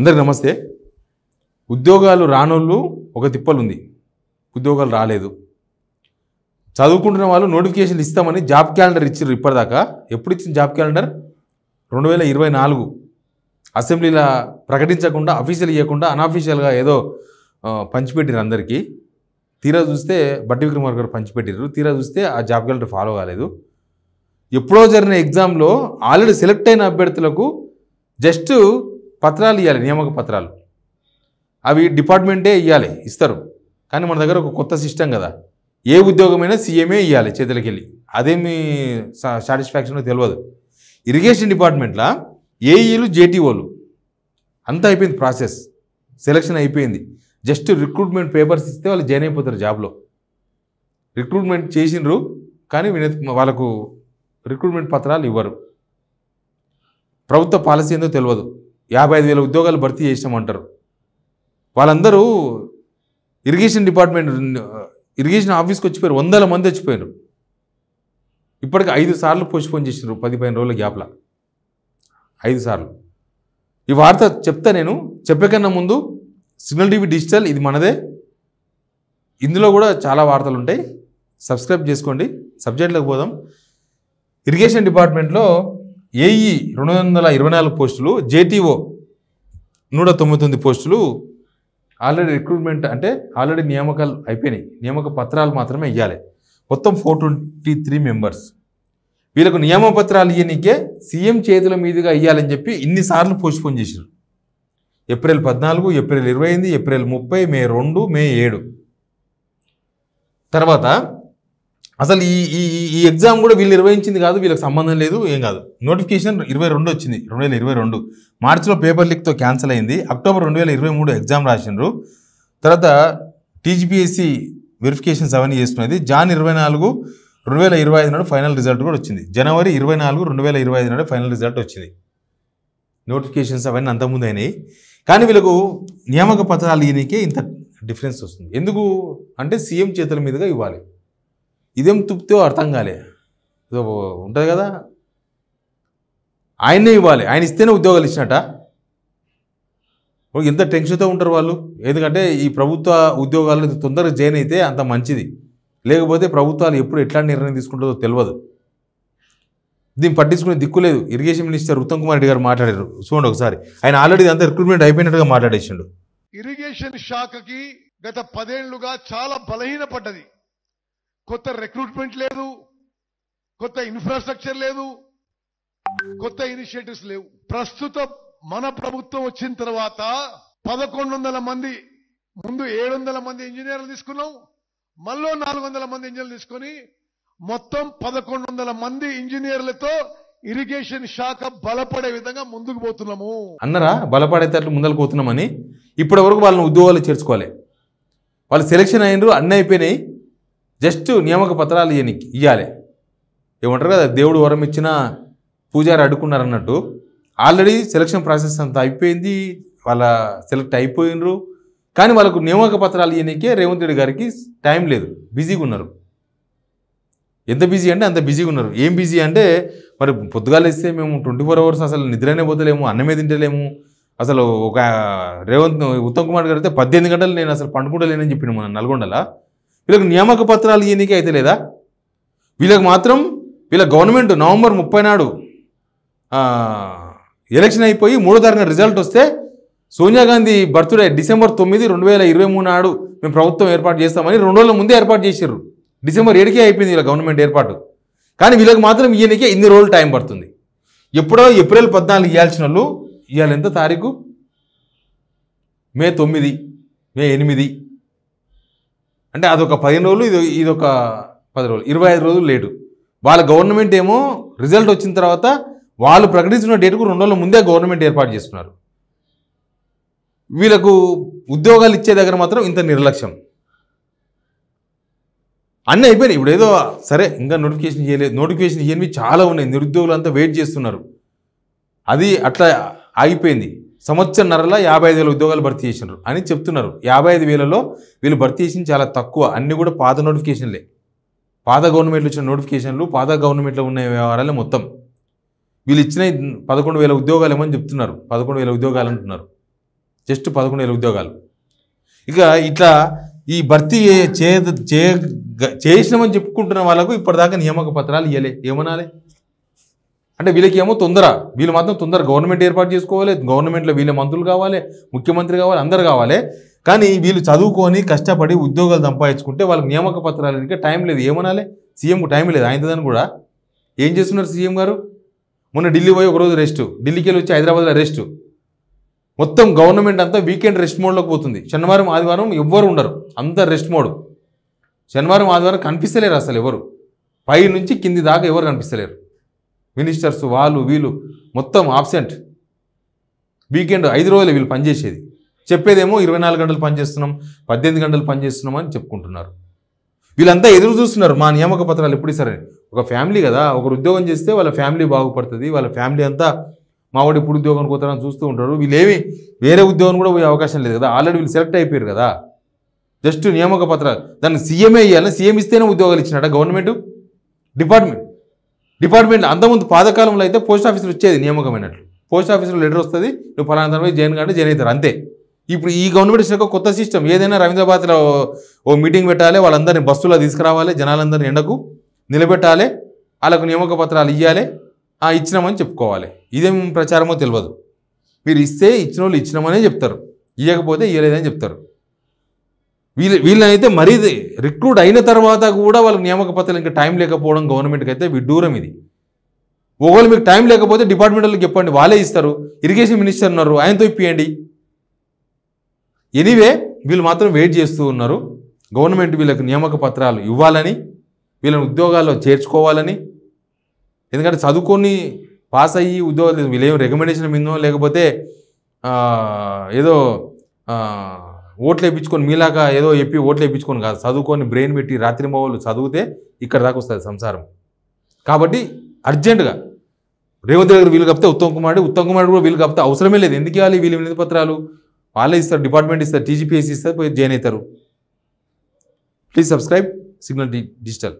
అందరికీ నమస్తే. ఉద్యోగాలు రానోళ్ళు ఒక తిప్పలుంది, ఉద్యోగాలు రాలేదు. చదువుకుంటున్న వాళ్ళు నోటిఫికేషన్ ఇస్తామని జాబ్ క్యాలెండర్ ఇచ్చారు. ఇప్పటిదాకా ఎప్పుడు ఇచ్చిన జాబ్ క్యాలెండర్ 2024 అసెంబ్లీలో ప్రకటించకుండా, అఫీషియల్ ఇవ్వకుండా అన్అఫీషియల్గా ఏదో పంచిపెట్టారు అందరికీ. తీరా చూస్తే బట్టి విక్రమార్క గారు పంచిపెట్టారు. తీరా చూస్తే ఆ జాబ్ క్యాలెండర్ ఫాలో కాలేదు. ఎప్పుడో జరిగిన ఎగ్జామ్లో ఆల్రెడీ సెలెక్ట్ అయిన అభ్యర్థులకు జస్ట్ పత్రాలు ఇవ్వాలి, నియామక పత్రాలు. అవి డిపార్ట్మెంటే ఇస్తారు. కానీ మన దగ్గర ఒక కొత్త సిస్టమ్ కదా, ఏ ఉద్యోగమైనా సీఎంఏ ఇవ్వాలి చేతులకి వెళ్ళి. అదేమి సాటిస్ఫాక్షన్ తెలియదు. ఇరిగేషన్ డిపార్ట్మెంట్లో ఏఈలు జేటీఓలు అంతా అయిపోయింది, ప్రాసెస్ సెలక్షన్ అయిపోయింది. జస్ట్ రిక్రూట్మెంట్ పేపర్స్ ఇస్తే వాళ్ళు జాయిన్ అయిపోతారు జాబ్లో. రిక్రూట్మెంట్ చేసిండ్రు కానీ వాళ్ళకు రిక్రూట్మెంట్ పత్రాలు ఇవ్వరు. ప్రభుత్వ పాలసీ ఏందో తెలియదు. 55,000 ఉద్యోగాలు భర్తీ చేసామంటారు. వాళ్ళందరూ ఇరిగేషన్ డిపార్ట్మెంట్ ఇరిగేషన్ ఆఫీస్కి వచ్చిపోయారు. 100 మంది వచ్చిపోయారు. ఇప్పటికి 5 సార్లు పోస్ట్పోన్ చేసినారు, 10-15 రోజుల గ్యాప్లో 5 సార్లు. ఈ వార్త చెప్తా నేను. చెప్పే కన్నా ముందు సిగ్నల్ టీవీ డిజిటల్ ఇది మనదే, ఇందులో కూడా చాలా వార్తలు ఉంటాయి. సబ్స్క్రైబ్ చేసుకోండి. సబ్జెక్ట్లోకి పోదాం. ఇరిగేషన్ డిపార్ట్మెంట్లో ఏఈ 224 పోస్టులు, జేటీఓ 199 పోస్టులు ఆల్రెడీ రిక్రూట్మెంట్, అంటే ఆల్రెడీ నియామకాలు అయిపోయినాయి. నియామక పత్రాలు మాత్రమే ఇవ్వాలి. మొత్తం 423 మెంబర్స్. వీళ్ళకు నియామక పత్రాలు ఇవ్వనికే సీఎం చేతుల మీదుగా ఇవ్వాలని చెప్పి ఇన్నిసార్లు పోస్ట్పోన్ చేశారు. ఏప్రిల్ 14, ఏప్రిల్ 28, ఏప్రిల్ 30, మే 2, మే 7. తర్వాత అసలు ఈ ఎగ్జామ్ కూడా వీళ్ళు నిర్వహించింది కాదు, వీళ్ళకి సంబంధం లేదు, ఏం కాదు. నోటిఫికేషన్ 22 వచ్చింది, 2022 మార్చిలో పేపర్ లీక్తో క్యాన్సిల్ అయింది. అక్టోబర్ 2023 ఎగ్జామ్ రాసిండ్రు. తర్వాత టీజీపీఎస్సీ వెరిఫికేషన్స్ అవన్నీ చేస్తున్నది. జాన్ 24, 2025 నాడు ఫైనల్ రిజల్ట్ కూడా వచ్చింది. జనవరి 24, 2025 నాడు ఫైనల్ రిజల్ట్ వచ్చింది. నోటిఫికేషన్స్ అవన్నీ అంతకుముందు అయినాయి. కానీ వీళ్ళకు నియామక పత్రాలు ఇవ్వనికే ఇంత డిఫరెన్స్ వస్తుంది. ఎందుకు అంటే సీఎం చేతుల మీదుగా ఇవ్వాలి. ఇదేం తుప్పితో అర్థం కాలే. ఉంటుంది కదా, ఆయన్నే ఇవ్వాలి, ఆయన ఇస్తేనే ఉద్యోగాలు ఇచ్చినట్ట. ఎంత టెన్షన్తో ఉంటారు వాళ్ళు. ఎందుకంటే ఈ ప్రభుత్వ ఉద్యోగాలు తొందరగా జాయిన్ అయితే అంత మంచిది. లేకపోతే ప్రభుత్వాలు ఎప్పుడు ఎట్లాంటి నిర్ణయం తీసుకుంటుందో తెలియదు. దీన్ని పట్టించుకునే దిక్కు లేదు. ఇరిగేషన్ మినిస్టర్ ఉత్తమ్ కుమార్ రెడ్డి గారు మాట్లాడారు, చూడండి ఒకసారి. ఆయన ఆల్రెడీ అంతా రిక్రూట్మెంట్ అయిపోయినట్టుగా మాట్లాడేసిండు. ఇరిగేషన్ శాఖకి గత 10 ఏళ్లుగా చాలా బలహీనపడ్డది. కొత్త రిక్రూట్మెంట్ లేదు, కొత్త ఇన్ఫ్రాస్ట్రక్చర్ లేదు, కొత్త ఇనిషియేటివ్స్ లేవు. ప్రస్తుతం మన ప్రభుత్వం వచ్చిన తర్వాత 1100 మంది, ముందు 700 మంది ఇంజనీర్లు తీసుకున్నాం, మళ్ళీ 400 మంది ఇంజనీర్లు తీసుకొని మొత్తం 1100 మంది ఇంజనీర్లతో ఇరిగేషన్ శాఖ బలపడే విధంగా ముందుకు పోతున్నాము. అన్నరా బలపడేటట్లు ముందరకు పోతున్నామని. ఇప్పటి వరకు వాళ్ళని ఉద్యోగాలు చేర్చుకోవాలి. వాళ్ళు సెలెక్షన్ అయినరు, అన్నీ అయిపోయినాయి. జస్ట్ నియామక పత్రాలు ఇవ్వాలి. ఏమంటారు కదా, దేవుడు వరం ఇచ్చిన పూజారి అడ్డుకున్నారు అన్నట్టు. ఆల్రెడీ సెలక్షన్ ప్రాసెస్ అంతా అయిపోయింది, వాళ్ళ సెలెక్ట్ అయిపోయినరు. కానీ వాళ్ళకు నియామక పత్రాలు ఇవ్వనికే రేవంత్ రెడ్డి గారికి టైం లేదు, బిజీగా ఉన్నారు. ఎంత బిజీ అంటే అంత బిజీగా ఉన్నారు. ఏం బిజీ అంటే, మరి పొద్దుగాలు ఇస్తే మేము 24 అవర్స్ అసలు నిద్రనే పోతలేము, అన్నమే తింటలేము. అసలు ఒక ఉత్తమ్ కుమార్ గారు అయితే 18 గంటలు నేను అసలు పండుకుంటలేనని చెప్పిన మన నల్గొండలా. వీళ్ళకి నియామక పత్రాలు ఇవ్వనికే అయితే లేదా. వీళ్ళకి మాత్రం వీళ్ళ గవర్నమెంట్ నవంబర్ 30 నాడు ఎలక్షన్ అయిపోయి 3వ తారీఖున రిజల్ట్ వస్తే సోనియా గాంధీ బర్త్డే డిసెంబర్ 9, 2023 నాడు మేము ప్రభుత్వం ఏర్పాటు చేస్తామని 2 రోజుల ముందే ఏర్పాటు చేశారు. డిసెంబర్ 7కే అయిపోయింది వీళ్ళ గవర్నమెంట్ ఏర్పాటు. కానీ వీళ్ళకి మాత్రం ఇవ్వనికే ఇన్ని రోజులు టైం పడుతుంది. ఎప్పుడో ఏప్రిల్ 14 ఇవ్వాల్సిన వాళ్ళు ఇవాళ ఎంత తారీఖు, మే 9, మే 8. అంటే అదొక 15 రోజులు, ఇదొక 10 రోజులు, 25 రోజులు లేటు. వాళ్ళ గవర్నమెంట్ ఏమో రిజల్ట్ వచ్చిన తర్వాత వాళ్ళు ప్రకటించిన డేటుకు 2 రోజుల ముందే గవర్నమెంట్ ఏర్పాటు చేసుకున్నారు. వీళ్ళకు ఉద్యోగాలు ఇచ్చే దగ్గర మాత్రం ఇంత నిర్లక్ష్యం. అన్నీ అయిపోయినాయి. ఇప్పుడు ఏదో సరే ఇంకా నోటిఫికేషన్ చేయలేదు, నోటిఫికేషన్ ఇవన్నీ చాలా ఉన్నాయి. నిరుద్యోగులు అంతా వెయిట్ చేస్తున్నారు. అది అట్లా ఆగిపోయింది. సంవత్సరంన్నరలో 55,000 ఉద్యోగాలు భర్తీ చేసినారు అని చెప్తున్నారు. 55,000లో వీళ్ళు భర్తీ చేసింది చాలా తక్కువ. అన్నీ కూడా పాత నోటిఫికేషన్లే, పాత గవర్నమెంట్లో ఇచ్చిన నోటిఫికేషన్లు, పాత గవర్నమెంట్లో ఉన్న వ్యవహారాలే మొత్తం. వీళ్ళు ఇచ్చిన 11,000 ఉద్యోగాలు ఏమని చెప్తున్నారు, 11,000 ఉద్యోగాలు అంటున్నారు. జస్ట్ 11,000 ఉద్యోగాలు. ఇక ఇట్లా ఈ భర్తీ చేసినామని చెప్పుకుంటున్న వాళ్ళకు ఇప్పటిదాకా నియామక పత్రాలు ఇవ్వలే. ఏమనాలి అంటే వీళ్ళకి ఏమో తొందర, వీళ్ళు మాత్రం తొందర గవర్నమెంట్ ఏర్పాటు చేసుకోవాలి, గవర్నమెంట్లో వీళ్ళ మంత్రులు కావాలి, ముఖ్యమంత్రి కావాలి, అందరు కావాలి. కానీ వీళ్ళు చదువుకొని కష్టపడి ఉద్యోగాలు సంపాదించుకుంటే వాళ్ళకి నియామక పత్రాలకి టైం లేదు. ఏమనాలి, సీఎంకు టైం లేదు. ఆయనదని కూడా ఏం చేస్తున్నారు సీఎం గారు? మొన్న ఢిల్లీ పోయి ఒకరోజు రెస్ట్, ఢిల్లీకి వెళ్ళి వచ్చి హైదరాబాద్లో రెస్ట్. మొత్తం గవర్నమెంట్ అంతా వీకెండ్ రెస్ట్ మోడ్లోకి పోతుంది. శనివారం ఆదివారం ఎవ్వరు ఉండరు, అంతా రెస్ట్ మోడ్. శనివారం ఆదివారం కనిపిస్తలేరు అసలు ఎవరు, పై నుంచి కింది దాకా ఎవరు కనిపిస్తలేరు. మినిస్టర్స్ వాళ్ళు వీళ్ళు మొత్తం ఆబ్సెంట్. వీకెండ్ 5 రోజులు వీళ్ళు పనిచేసేది. చెప్పేదేమో 24 గంటలు పనిచేస్తున్నాం, 18 గంటలు పనిచేస్తున్నాం అని చెప్పుకుంటున్నారు. వీళ్ళంతా ఎదురు చూస్తున్నారు మా నియామక పత్రాలు ఎప్పుడు ఇస్తారని. ఒక ఫ్యామిలీ కదా, ఒకరు ఉద్యోగం చేస్తే వాళ్ళ ఫ్యామిలీ బాగుపడుతుంది, వాళ్ళ ఫ్యామిలీ అంతా మావాడు ఇప్పుడు ఉద్యోగం పోతారని చూస్తూ ఉంటారు. వీళ్ళేమి వేరే ఉద్యోగం కూడా పోయే అవకాశం లేదు కదా, ఆల్రెడీ వీళ్ళు సెలెక్ట్ అయిపోయారు కదా. జస్ట్ నియామక పత్రాలు దాన్ని సీఎంఏ ఇవ్వాలి, సీఎం ఇస్తేనే ఉద్యోగాలు ఇచ్చినట్ట గవర్నమెంట్ డిపార్ట్మెంట్. అంతకుముందు పాతకాలంలో అయితే పోస్ట్ ఆఫీసులు వచ్చేది నియామకమైనట్లు. పోస్ట్ ఆఫీసులో లెటర్ వస్తుంది, నువ్వు ఫలానా దాని పోయి జాయిన్ కంటే జాయిన్ అవుతారు అంతే. ఇప్పుడు ఈ గవర్నమెంట్ ఇచ్చిన కొత్త సిస్టమ్. ఏదైనా రవీంద్రబాద్లో ఓ మీటింగ్ పెట్టాలి, వాళ్ళందరినీ బస్సులో తీసుకురావాలి, జనాలందరినీ ఎండకు నిలబెట్టాలి, వాళ్ళకు నియామక పత్రాలు ఇవ్వాలి, ఇచ్చినామని చెప్పుకోవాలి. ఇదేం ప్రచారమో తెలియదు. మీరు ఇస్తే ఇచ్చిన వాళ్ళు ఇచ్చినామనే చెప్తారు, ఇవ్వకపోతే ఇవ్వలేదని చెప్తారు. వీళ్ళనైతే మరీ రిక్రూట్ అయిన తర్వాత కూడా వాళ్ళకి నియామక పత్రాలు ఇంకా టైం లేకపోవడం గవర్నమెంట్కి అయితే విడ్డూరం ఇది. ఒకవేళ మీకు టైం లేకపోతే డిపార్ట్మెంట్ వాళ్ళకి చెప్పండి, వాళ్ళే ఇస్తారు. ఇరిగేషన్ మినిస్టర్ ఉన్నారు, ఆయనతో ఇప్పియండి. ఎనీవే వీళ్ళు మాత్రం వెయిట్ చేస్తూ ఉన్నారు గవర్నమెంట్ వీళ్ళకి నియామక పత్రాలు ఇవ్వాలని, వీళ్ళని ఉద్యోగాల్లో చేర్చుకోవాలని. ఎందుకంటే చదువుకొని పాస్ అయ్యి ఉద్యోగాలు వీళ్ళేం రికమెండేషన్ మిందో లేకపోతే ఏదో ఓట్లు వేయించుకొని మీలాగా ఏదో చెప్పి ఓట్లు వేయించుకొని కాదు, చదువుకొని బ్రెయిన్ పెట్టి రాత్రి మొగలు చదివితే ఇక్కడ దాకా వస్తుంది సంసారం. కాబట్టి అర్జెంటుగా రేవంత్ రెడ్డి వీళ్ళు కప్పితే ఉత్తమ్ కుమార్ కూడా వీళ్ళు కప్పితే అవసరమే లేదు. ఎందుకు ఇవ్వాలి? వీళ్ళు వినతి పత్రాలు వాళ్ళే ఇస్తారు, డిపార్ట్మెంట్ ఇస్తారు, టీజీపీఎస్సీ ఇస్తారు, పోయి జాయిన్ అవుతారు. Please subscribe signal digital.